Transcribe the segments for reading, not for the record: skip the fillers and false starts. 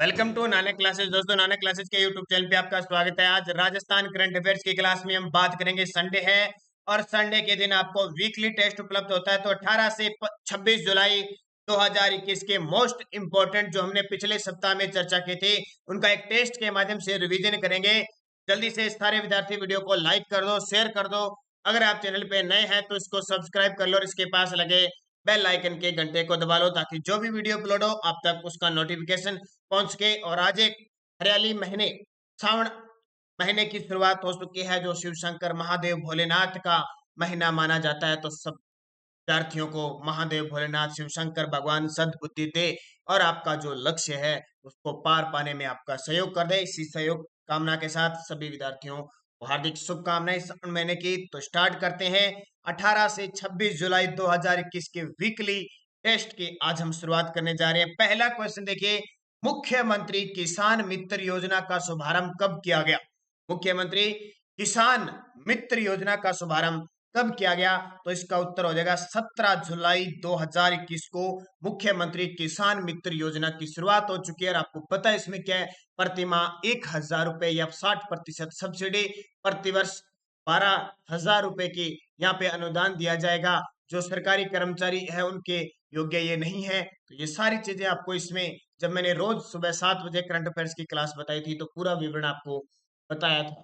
Welcome to Nanak classes. दोस्तों, Nanak classes के YouTube channel पे आपका स्वागत है। आज राजस्थान करंट अफेयर्स की क्लास में हम बात करेंगे। संडे है और संडे के दिन आपको वीकली टेस्ट उपलब्ध होता है। तो 18 से 26 जुलाई 2021 के मोस्ट इंपोर्टेंट जो हमने पिछले सप्ताह में चर्चा की थी, उनका एक टेस्ट के माध्यम से रिवीजन करेंगे। जल्दी से सारे विद्यार्थी वीडियो को लाइक कर दो, शेयर कर दो। अगर आप चैनल पे नए हैं तो इसको सब्सक्राइब कर लो और इसके पास लगे बेल आइकन के घंटे को दबा लो, ताकि जो भी वीडियो अपलोड हो आप तक उसका नोटिफिकेशन पहुंच के। और आज एक हरियाली महीने, श्रावण महीने की शुरुआत हो चुकी है, जो शिव शंकर महादेव भोलेनाथ का महीना माना जाता है। तो सब विद्यार्थियों को महादेव भोलेनाथ शिव शंकर भगवान सद्बुद्धि दे और आपका जो लक्ष्य है उसको पार पाने में आपका सहयोग कर दे। इसी सहयोग कामना के साथ सभी विद्यार्थियों को हार्दिक शुभकामनाएं श्रावण महीने की। तो स्टार्ट करते हैं। 18 से 26 जुलाई 2021 के वीकली टेस्ट की आज हम शुरुआत करने जा रहे हैं। पहला क्वेश्चन देखिए, मुख्यमंत्री किसान मित्र योजना का शुभारंभ कब किया गया? मुख्यमंत्री किसान मित्र योजना का शुभारंभ कब किया गया? तो इसका उत्तर हो जाएगा 17 जुलाई 2021 को मुख्यमंत्री किसान मित्र योजना की शुरुआत हो चुकी है। और आपको पता है इसमें क्या है? प्रतिमाह 1,000 रुपए या 60% सब्सिडी, प्रतिवर्ष 12,000 रुपए की यहाँ पे अनुदान दिया जाएगा। जो सरकारी कर्मचारी है उनके योग्य ये नहीं है। तो ये सारी चीजें आपको इसमें, जब मैंने रोज सुबह 7 बजे करंट अफेयर्स की क्लास बताई थी, तो पूरा विवरण आपको बताया था।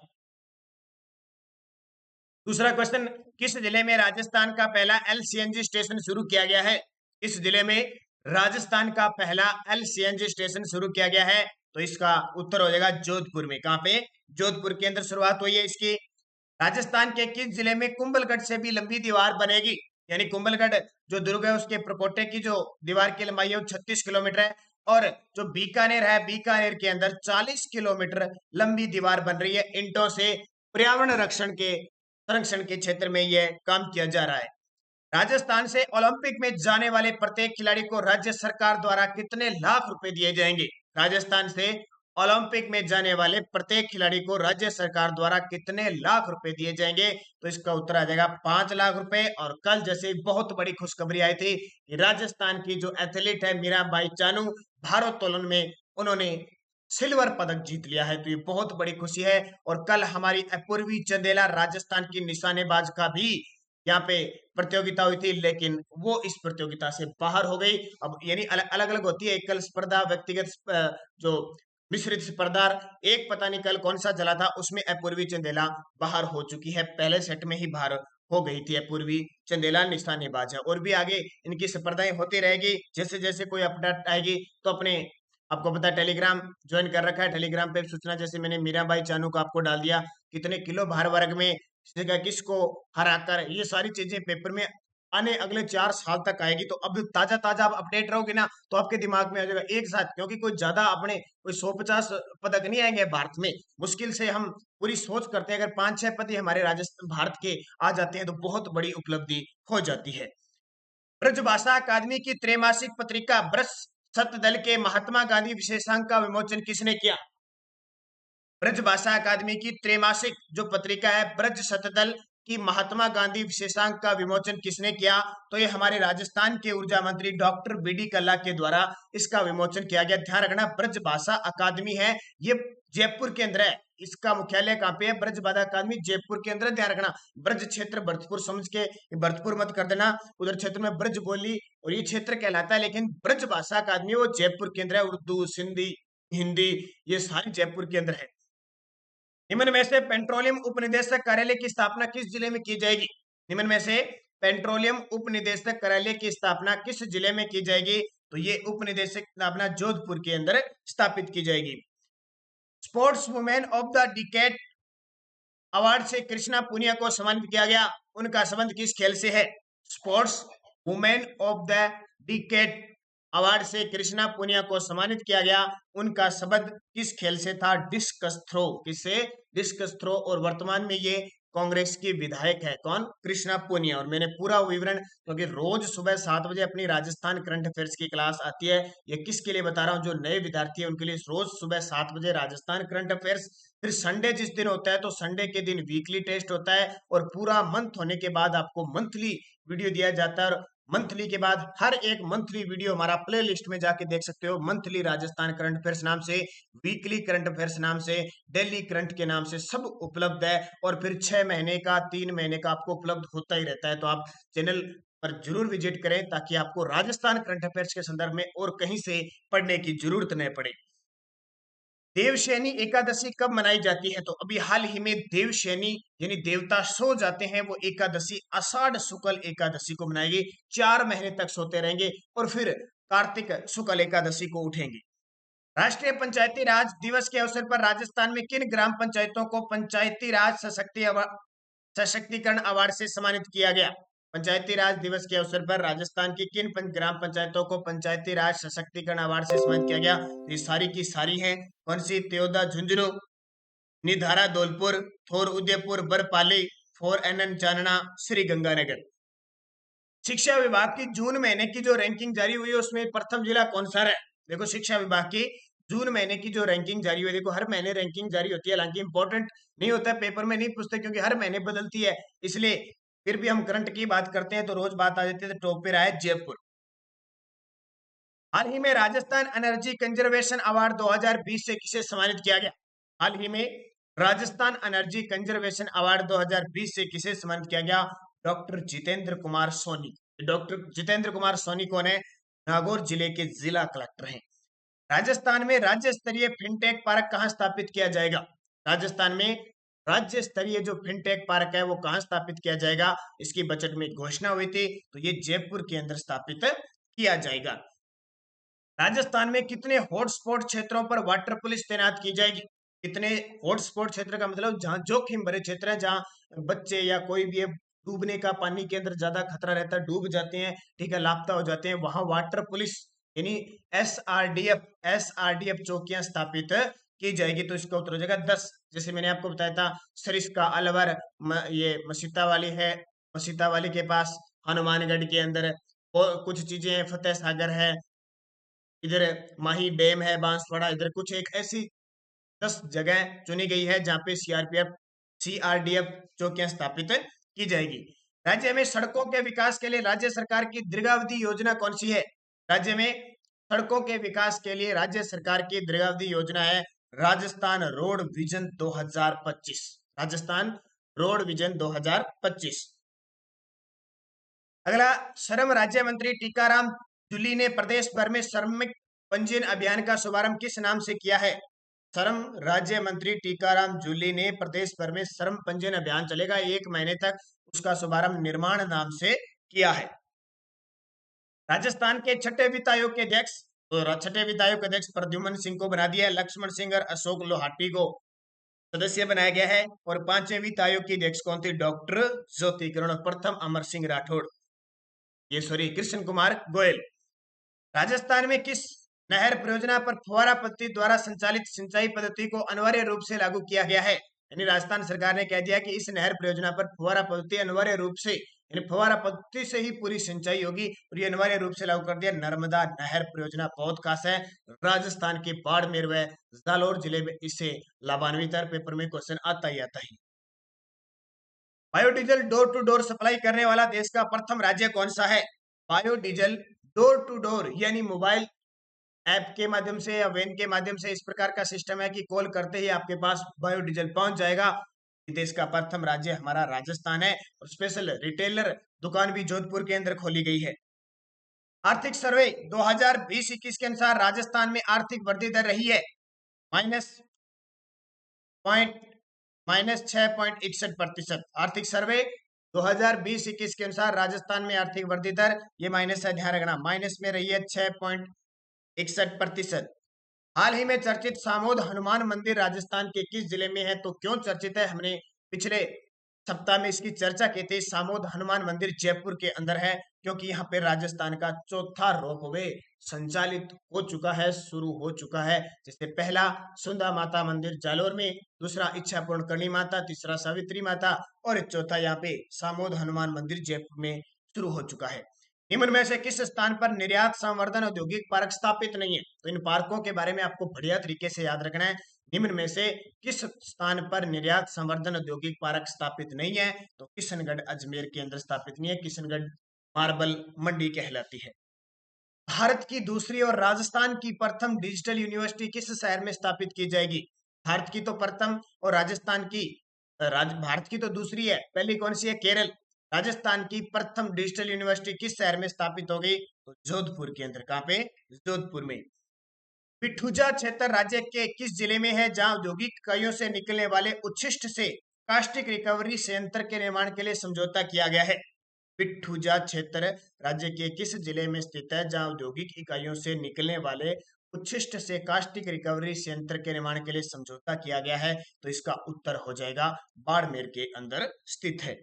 दूसरा क्वेश्चन, किस जिले में राजस्थान का पहला एलसीएनजी स्टेशन शुरू किया गया है? इस जिले में राजस्थान का पहला एलसीएनजी स्टेशन शुरू किया गया है। तो इसका उत्तर हो जाएगा जोधपुर में। कहां पे? जोधपुर के अंदर शुरुआत हुई है इसकी। राजस्थान के किस जिले में कुंभलगढ़ से भी लंबी दीवार बनेगी? यानी कुंभलगढ़ जो दुर्ग है उसके प्रकोटे की जो दीवार की लंबाई है वो 36 किलोमीटर है। और जो बीकानेर है, बीकानेर के अंदर 40 किलोमीटर लंबी दीवार बन रही है ईंटों से। पर्यावरण रक्षण के संरक्षण के क्षेत्र में यह काम किया जा रहा है। राजस्थान से ओलंपिक में जाने वाले प्रत्येक खिलाड़ी को राज्य सरकार द्वारा कितने लाख रुपए दिए जाएंगे? राजस्थान से ओलंपिक में जाने वाले प्रत्येक खिलाड़ी को राज्य सरकार द्वारा कितने लाख रुपए दिए जाएंगे? तो इसका उत्तर आ जाएगा 5 लाख रुपए। और कल जैसे बहुत बड़ी खुशखबरी आई थी कि राजस्थान की जो एथलीट है मीराबाई चानू, भारोत्तोलन में उन्होंने सिल्वर पदक जीत लिया है। तो ये बहुत बड़ी खुशी है। और कल हमारी अपूर्वी चंदेला राजस्थान की निशानेबाज का भी यहाँ पे प्रतियोगिता हुई थी, लेकिन वो इस प्रतियोगिता से बाहर हो गई। अब यानी अलग अलग होती है, एकल स्पर्धा, व्यक्तिगत जो मिश्रित स्पर्धा। एक पता नहीं कल कौन सा चला था, उसमें अपूर्वी चंदेला बाहर हो चुकी है। पहले सेट में ही बाहर हो गई थी अपूर्वी चंदेला, निशानेबाज है। और भी आगे इनकी स्पर्धाएं होती रहेगी। जैसे जैसे कोई अपडेट आएगी तो अपने, आपको पता है टेलीग्राम ज्वाइन कर रखा है, टेलीग्राम पे सूचना, जैसे मैंने मीराबाई चानू को आपको डाल दिया, कितने किलो भार वर्ग में किसको हराकर, ये सारी चीजें पेपर में आने अगले 4 साल तक आएगी। तो अब ताजा ताजा आप अपडेट रहोगे ना, तो आपके दिमाग में आ जाएगा एक साथ। क्योंकि कोई ज्यादा अपने कोई 150 पदक नहीं आएंगे भारत में। मुश्किल से हम पूरी सोच करते हैं, अगर 5-6 पद हमारे राजस्थान भारत के आ जाते हैं तो बहुत बड़ी उपलब्धि हो जाती है। ब्रजभाषा अकादमी की त्रैमासिक पत्रिका ब्रज सतदल के महात्मा गांधी विशेषांक का विमोचन किसने किया? ब्रजभाषा अकादमी की त्रैमासिक जो पत्रिका है ब्रज शतदल की महात्मा गांधी विशेषांक का विमोचन किसने किया? तो ये हमारे राजस्थान के ऊर्जा मंत्री डॉक्टर बीडी कल्ला के द्वारा इसका विमोचन किया गया। ध्यान रखना, ब्रजभाषा अकादमी है ये जयपुर के अंदर है। इसका मुख्यालय कहाँ पे है? ब्रजभाषा अकादमी जयपुर के अंदर। ध्यान रखना, ब्रज क्षेत्र भरतपुर समझ के भरतपुर मत कर देना, उधर क्षेत्र में ब्रज बोली और ये क्षेत्र कहलाता है। लेकिन ब्रजभाषा अकादमी वो जयपुर के अंदर है। उर्दू, सिंधी, हिंदी ये सारी जयपुर के अंदर है। निम्न में से पेट्रोलियम उपनिदेशक कार्यालय की स्थापना किस जिले में की जाएगी? निम्न में से पेट्रोलियम उपनिदेशक कार्यालय की स्थापना किस जिले में की जाएगी? तो ये उपनिदेशक स्थापना जोधपुर के अंदर स्थापित की जाएगी। Sports women of the decade award से कृष्णा पुनिया को सम्मानित किया गया। उनका संबंध किस खेल से है? Sports women of the decade award से कृष्णा पुनिया को सम्मानित किया गया। उनका संबंध किस खेल से था? Discus throw. किससे? Discus throw. और वर्तमान में ये कांग्रेस की विधायक है। कौन? कृष्णा पुनिया। और मैंने पूरा विवरण, क्योंकि रोज सुबह 7 बजे अपनी राजस्थान करंट अफेयर्स की क्लास आती है, ये किसके लिए बता रहा हूँ? जो नए विद्यार्थी है उनके लिए रोज सुबह 7 बजे राजस्थान करंट अफेयर्स। फिर संडे जिस दिन होता है तो संडे के दिन वीकली टेस्ट होता है। और पूरा मंथ होने के बाद आपको मंथली वीडियो दिया जाता है। और मंथली के बाद हर एक मंथली वीडियो हमारा प्ले लिस्ट में जाके देख सकते हो। मंथली राजस्थान करंट अफेयर्स नाम से, वीकली करंट अफेयर्स नाम से, डेली करंट के नाम से सब उपलब्ध है। और फिर 6 महीने का, 3 महीने का आपको उपलब्ध होता ही रहता है। तो आप चैनल पर जरूर विजिट करें ताकि आपको राजस्थान करंट अफेयर्स के संदर्भ में और कहीं से पढ़ने की जरूरत न पड़े। देवशयनी एकादशी कब मनाई जाती है? तो अभी हाल ही में देवशयनी यानी देवता सो जाते हैं वो एकादशी आषाढ़ शुक्ल एकादशी को मनाई गई। 4 महीने तक सोते रहेंगे और फिर कार्तिक शुक्ल एकादशी को उठेंगे। राष्ट्रीय पंचायती राज दिवस के अवसर पर राजस्थान में किन ग्राम पंचायतों को पंचायती राज सशक्तिकरण अवार्ड से सम्मानित किया गया? पंचायती राज दिवस के अवसर पर राजस्थान की किन ग्राम पंचायतों को पंचायती राज सशक्तिकरण अवार्ड से सम्मानित किया गया? ये सारी की सारी हैं। कौन सी? त्योदा झुंझुनू, निधारा धौलपुर, थोर उदयपुर, बरपाली, फोर एनएन चांदना, श्री गंगानगर। शिक्षा विभाग की जून महीने की जो रैंकिंग जारी हुई है उसमें प्रथम जिला कौन सा है? देखो शिक्षा विभाग की जून महीने की जो रैंकिंग जारी हुई है, देखो हर महीने रैंकिंग जारी होती है, हालांकि इंपॉर्टेंट नहीं होता है, पेपर में नहीं पूछते क्योंकि हर महीने बदलती है, इसलिए फिर भी हम करंट की बात करते हैं तो रोज बात आ जाती है। तो टॉप पे रहा है जयपुर। हाल ही में राजस्थान एनर्जी कंजर्वेशन अवार्ड 2020 से किसे सम्मानित किया गया? हाल ही में राजस्थान एनर्जी कंजर्वेशन अवार्ड 2020 से किसे सम्मानित किया गया? डॉक्टर जितेंद्र कुमार सोनी। डॉक्टर जितेंद्र कुमार सोनी कौन है? नागौर जिले के जिला कलेक्टर हैं। राजस्थान में राज्य स्तरीय फिनटेक पार्क कहां स्थापित किया जाएगा? राजस्थान में राज्य स्तरीय जो फिनटेक पार्क है वो कहां स्थापित किया जाएगा? इसकी बजट में घोषणा हुई थी, तो ये जयपुर के अंदर स्थापित किया जाएगा। राजस्थान में कितने हॉटस्पॉट क्षेत्रों पर वाटर पुलिस तैनात की जाएगी? कितने हॉटस्पॉट क्षेत्र का मतलब जहां जोखिम भरे क्षेत्र है, जहां बच्चे या कोई भी है, डूबने का पानी के अंदर ज्यादा खतरा रहता है, डूब जाते हैं, ठीक है, लापता हो जाते हैं, वहां वाटर पुलिस यानी एसआरडीएफ चौकियां स्थापित की जाएगी। तो इसका उत्तर हो जाएगा 10। जैसे मैंने आपको बताया था सरिस्का अलवर, ये मसीता वाली है, मसीता वाली के पास हनुमानगढ़ के अंदर, और कुछ चीजें हैं, फतेह सागर है, इधर माही डैम है, बांसवाड़ा, इधर कुछ एक ऐसी 10 जगह चुनी गई है जहां पे सीआरडीएफ चौकियां स्थापित की जाएगी। राज्य में सड़कों के विकास के लिए राज्य सरकार की दीर्घावधि योजना कौन सी है? राज्य में सड़कों के विकास के लिए राज्य सरकार की दीर्घावधि योजना है Rajasthan road vision 2025। Rajasthan road vision 2025। अगला, श्रम राज्य मंत्री टीकाराम जूली ने प्रदेश भर में श्रमिक पंजीयन अभियान का शुभारंभ किस नाम से किया है? श्रम राज्य मंत्री टीकाराम जूली ने प्रदेश भर में श्रम पंजीयन अभियान चलेगा 1 महीने तक, उसका शुभारंभ निर्माण नाम से किया है। राजस्थान के छठे वित्त आयोग के अध्यक्ष, तो छठे वित्त आयोग के अध्यक्ष प्रद्युम्न सिंह को बना दिया है, लक्ष्मण सिंह और अशोक लोहाटी को सदस्य बनाया गया है। और 5वें वित्त आयोग की अध्यक्ष कौन थी? डॉक्टर ज्योति किरण। और प्रथम अमर सिंह राठौड़, ये सॉरी कृष्ण कुमार गोयल। राजस्थान में किस नहर परियोजना पर फुहारा पद्धति द्वारा संचालित सिंचाई पद्धति को अनिवार्य रूप से लागू किया गया है? यानी राजस्थान सरकार ने कह दिया कि इस नहर परियोजना पर फुहारा पद्धति अनिवार्य रूप से, यानी फुहारा पद्धति से ही पूरी सिंचाई होगी, और ये अनिवार्य रूप से लागू कर दिया। नर्मदा नहर परियोजना बहुत खास है, राजस्थान के बाड़मेर व जालोर जिले में इससे लाभान्वित है। पेपर में क्वेश्चन आता ही आता ही। Biodiesel door to door supply करने वाला देश का प्रथम राज्य कौन सा है? बायोडीजल डोर टू डोर यानी मोबाइल ऐप के माध्यम से या वैन के माध्यम से इस प्रकार का सिस्टम है कि कॉल करते ही आपके पास बायोडीजल पहुंच जाएगा। देश का प्रथम राज्य हमारा राजस्थान है। और स्पेशल रिटेलर दुकान भी जोधपुर के अंदर खोली गई है। आर्थिक सर्वे 2020-21 के अनुसार राजस्थान में आर्थिक वृद्धि दर रही है -6.61%। आर्थिक सर्वे 2020-21 के अनुसार राजस्थान में आर्थिक वृद्धि दर, ये माइनस है, ध्यान रखना, माइनस में रही है 6.61%। हाल ही में चर्चित सामोद हनुमान मंदिर राजस्थान के किस जिले में है? तो क्यों चर्चित है, हमने पिछले सप्ताह में इसकी चर्चा की थी। सामोद हनुमान मंदिर जयपुर के अंदर है, क्योंकि यहाँ पे राजस्थान का चौथा रोपवे संचालित हो चुका है, शुरू हो चुका है। जैसे पहला सुंदा माता मंदिर जालोर में, दूसरा इच्छापूर्ण करणी माता, तीसरा सावित्री माता, और चौथा यहाँ पे सामोद हनुमान मंदिर जयपुर में शुरू हो चुका है। निम्न में से किस स्थान पर निर्यात संवर्धन औद्योगिक पार्क स्थापित नहीं है? तो इन पार्कों के बारे में आपको बढ़िया तरीके से याद रखना है। निम्न में से किस स्थान पर निर्यात संवर्धन औद्योगिक पार्क स्थापित नहीं है? तो किशनगढ़ अजमेर के अंदर स्थापित नहीं है। किशनगढ़ मार्बल मंडी कहलाती है। भारत की दूसरी और राजस्थान की प्रथम डिजिटल यूनिवर्सिटी किस शहर में स्थापित की जाएगी? भारत की तो प्रथम और राजस्थान की भारत की तो दूसरी है, पहली कौन सी है? केरल। राजस्थान की प्रथम डिजिटल यूनिवर्सिटी किस शहर में स्थापित हो गई? तो जोधपुर के अंदर। कहाँ पे? जोधपुर में। पिथौरा क्षेत्र राज्य के किस जिले में है जहां औद्योगिक इकाइयों से निकलने वाले उच्छिष्ट से कास्टिक रिकवरी संयंत्र के निर्माण के लिए समझौता किया गया है? पिथौरा क्षेत्र राज्य के किस जिले में स्थित है जहां औद्योगिक इकाइयों से निकलने वाले उच्छिष्ट से कास्टिक रिकवरी संयंत्र के निर्माण के लिए समझौता किया गया है? तो इसका उत्तर हो जाएगा बाड़मेर के अंदर स्थित है।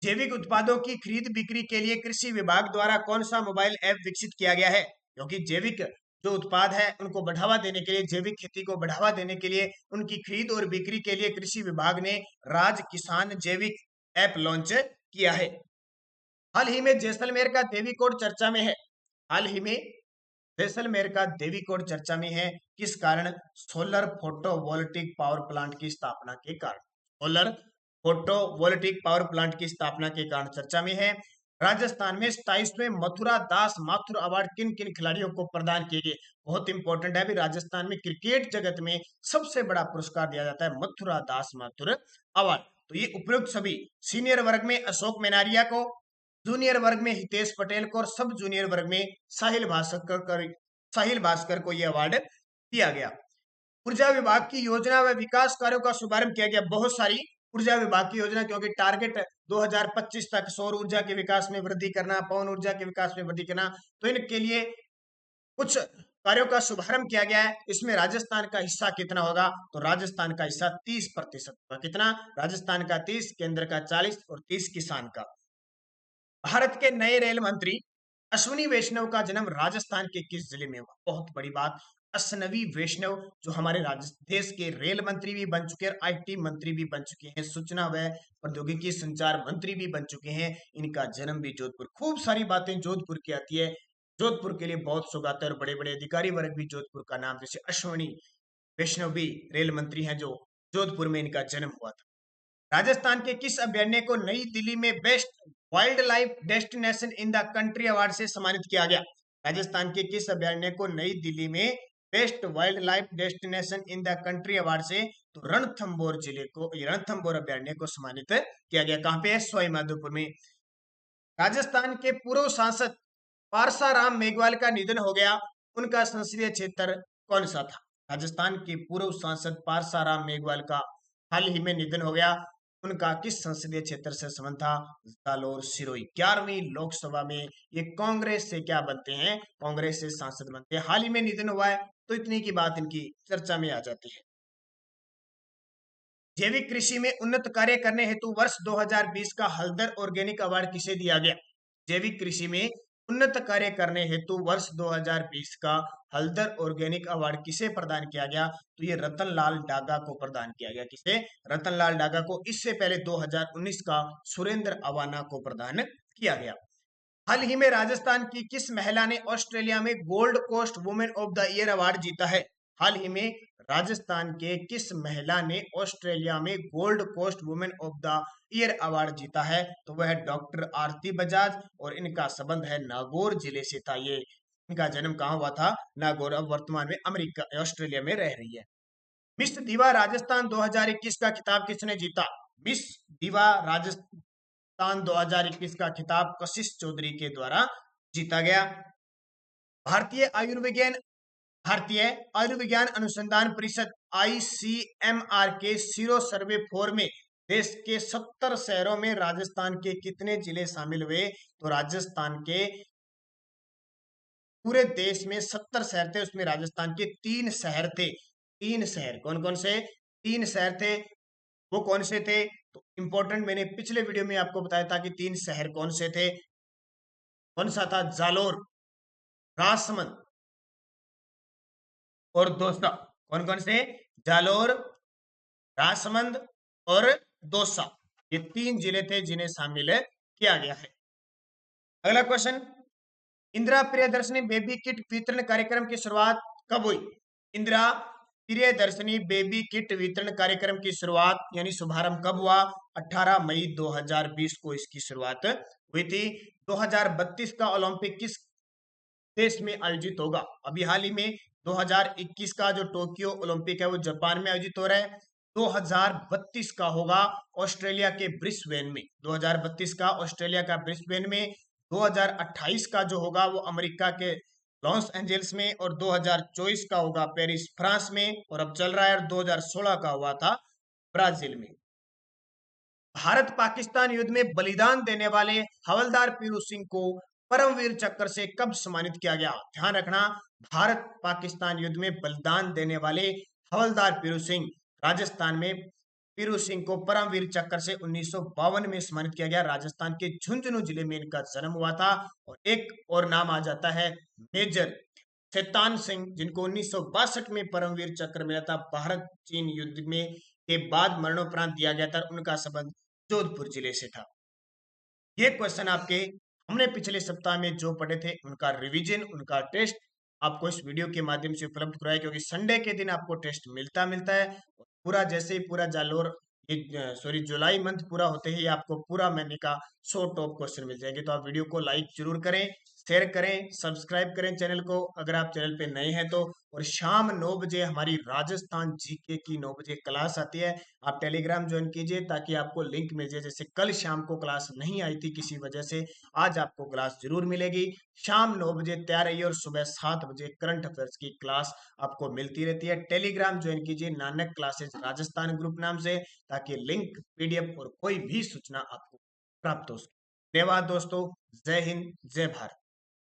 जैविक उत्पादों की खरीद बिक्री के लिए कृषि विभाग द्वारा कौन सा मोबाइल ऐप विकसित किया गया है? क्योंकि जैविक जो उत्पाद है उनको बढ़ावा देने के लिए, जैविक खेती को बढ़ावा देने के लिए, उनकी खरीद और बिक्री के लिए कृषि विभाग ने राज किसान जैविक ऐप लॉन्च किया है। हाल ही में जैसलमेर का देवीकोट चर्चा में है। हाल ही में जैसलमेर का देवीकोट चर्चा में है किस कारण? सोलर फोटोवोल्टिक पावर प्लांट की स्थापना के कारण। सोलर फोटोवोल्टिक पावर प्लांट की स्थापना के कारण चर्चा में है। राजस्थान में 27वें मथुरा दास माथुर अवार्ड किन किन खिलाड़ियों को प्रदान किए गए? बहुत इंपॉर्टेंट है। अभी राजस्थान में क्रिकेट जगत में सबसे बड़ा पुरस्कार दिया जाता है मथुरा दास माथुर अवार्ड। तो ये उपयुक्त सभी सीनियर वर्ग में अशोक मेनारिया को, जूनियर वर्ग में हितेश पटेल को और सब जूनियर वर्ग में साहिल भास्कर को यह अवार्ड दिया गया। ऊर्जा विभाग की योजना व विकास कार्यों का शुभारंभ किया गया। बहुत सारी ऊर्जा विभाग की योजना, क्योंकि टारगेट 2025 तक सौर ऊर्जा के विकास में वृद्धि करना, पवन ऊर्जा के विकास में वृद्धि करना, तो इनके लिए कुछ कार्यों का शुभारंभ किया गया है। इसमें राजस्थान का हिस्सा कितना होगा? तो राजस्थान का हिस्सा 30% होगा। कितना? राजस्थान का 30, केंद्र का 40 और 30 किसान का। भारत के नए रेल मंत्री अश्विनी वैष्णव का जन्म राजस्थान के किस जिले में हुआ? बहुत बड़ी बात। अश्विनी वैष्णव जो हमारे देश के रेल मंत्री भी बन चुके हैं, आईटी मंत्री भी बन चुके हैं, सूचना व प्रौद्योगिकी संचार मंत्री भी बन चुके हैं। इनका जन्म भी जोधपुर। खूब सारी बातें जोधपुर की आती है। जोधपुर के लिए बहुत सौगातें और बड़े बड़े अधिकारी वर्ग भी जोधपुर का नाम, जैसे अश्विनी वैष्णव भी रेल मंत्री हैं जो जोधपुर में इनका जन्म हुआ था। राजस्थान के किस अभ्यारण्य को नई दिल्ली में best wild life destination in the country award से सम्मानित किया गया? राजस्थान के किस अभ्यारण्य को नई दिल्ली में best wild life destination in the country award से, तो रणथंभौर जिले को, रणथंभौर अभ्यारण्य को सम्मानित किया गया। कहां पे है? सवाई माधोपुर में। राजस्थान के पूर्व सांसद पारसाराम मेघवाल का निधन हो गया। उनका संसदीय क्षेत्र कौन सा था? राजस्थान के पूर्व सांसद पारसाराम मेघवाल का हाल ही में निधन हो गया। उनका किस संसदीय क्षेत्र से संबंध था? जालोर सिरोही। 11वीं लोकसभा में ये कांग्रेस से क्या बनते हैं? कांग्रेस से सांसद बनते हैं। हाल ही में निधन हुआ है, तो इतनी की बात इनकी चर्चा में आ जाती है। जैविक कृषि में उन्नत कार्य करने हेतु वर्ष 2020 का हल्दर ऑर्गेनिक अवार्ड किसे दिया गया? जैविक कृषि में उन्नत कार्य करने हेतु वर्ष 2020 का हल्दर ऑर्गेनिक अवार्ड किसे प्रदान किया गया? तो ये रतनलाल डागा को प्रदान किया गया। किसे? रतनलाल डागा को। इससे पहले 2019 का सुरेंद्र अवाना को प्रदान किया गया। हाल ही में राजस्थान की किस महिला ने ऑस्ट्रेलिया में Gold Coast women of the year award जीता है? हाल ही में राजस्थान के किस महिला ने ऑस्ट्रेलिया में Gold Coast women of the year award जीता है? तो वह है डॉक्टर आरती बजाज, और इनका संबंध है नागौर जिले से था। ये इनका जन्म कहाँ हुआ था? नागौर। अब वर्तमान में अमेरिका, ऑस्ट्रेलिया में रह रही है। मिस दीवा राजस्थान 2021 का खिताब किसने जीता? मिस दीवा राजस्थान 2021 का खिताब कशिश चौधरी के द्वारा जीता गया। भारतीय आयुर्विज्ञान अनुसंधान परिषद ICMR के सीरो सर्वे 4 में देश के 70 शहरों में राजस्थान के कितने जिले शामिल हुए? तो राजस्थान के पूरे देश में 70 शहर थे, उसमें राजस्थान के 3 शहर थे। 3 शहर कौन कौन से? 3 शहर थे। वो कौन से थे? तो इंपॉर्टेंट, मैंने पिछले वीडियो में आपको बताया था कि 3 शहर कौन से थे। कौन सा था? जालोर, राजसमंद और दौसा। कौन कौन से? जालोर, राजसमंद और दौसा। ये 3 जिले थे जिन्हें शामिल किया गया है। अगला question, Indira Priyadarshini baby kit वितरण कार्यक्रम की शुरुआत कब हुई? इंदिरा प्रियदर्शनी बेबी किट वितरण कार्यक्रम की शुरुआत यानी शुभारंभ कब हुआ? 18 मई 2020 को इसकी शुरुआत हुई थी। 2032 का ओलंपिक किस देश में आयोजित होगा? अभी हाल ही में 2021 का जो टोक्यो ओलंपिक है वो जापान में आयोजित हो रहा है। 2032 का होगा ऑस्ट्रेलिया के ब्रिस्बेन में। 2032 का ऑस्ट्रेलिया का ब्रिस्बेन में। 2028 का जो होगा वो अमेरिका के लॉस एंजल्स में, और 2024 का होगा पेरिस फ्रांस में, और अब चल रहा है 2016 का हुआ था ब्राजील में। भारत पाकिस्तान युद्ध में बलिदान देने वाले हवलदार पीरू सिंह को परमवीर चक्र से कब सम्मानित किया गया? ध्यान रखना, भारत पाकिस्तान युद्ध में बलिदान देने वाले हवलदार पीरू सिंह, राजस्थान में पीरू सिंह को परमवीर चक्र से 1952 में सम्मानित किया गया। राजस्थान के झुंझुनू जिले में इनका जन्म हुआ था। और एक और नाम आ जाता है मेजर शैतान सिंह, जिनको 1962 में परमवीर चक्र मिला था। भारत चीन युद्ध में के बाद मरणोपरांत दिया गया था। उनका संबंध जोधपुर जिले से था। ये क्वेश्चन आपके हमने पिछले सप्ताह में जो पढ़े थे उनका रिवीजन, उनका टेस्ट आपको इस वीडियो के माध्यम से उपलब्ध कराया, क्योंकि संडे के दिन आपको टेस्ट मिलता है। पूरा जैसे ही पूरा जालोर ये जुलाई मंथ पूरा होते ही आपको पूरा महीने का 100 टॉप क्वेश्चन मिल जाएंगे। तो आप वीडियो को लाइक जरूर करें, शेयर करें, सब्सक्राइब करें चैनल को अगर आप चैनल पे नए हैं तो। और शाम 9 बजे हमारी राजस्थान जीके की 9 बजे क्लास आती है। आप टेलीग्राम ज्वाइन कीजिए ताकि आपको लिंक मिल जाए। जैसे कल शाम को क्लास नहीं आई थी किसी वजह से, आज आपको क्लास जरूर मिलेगी। शाम 9 बजे तैयार रहिए, और सुबह 7 बजे करंट अफेयर्स की क्लास आपको मिलती रहती है। टेलीग्राम ज्वाइन कीजिए नानक क्लासेस राजस्थान ग्रुप नाम से, ताकि लिंक, पीडीएफ और कोई भी सूचना आपको प्राप्त हो सके। धन्यवाद दोस्तों, जय हिंद, जय भारत।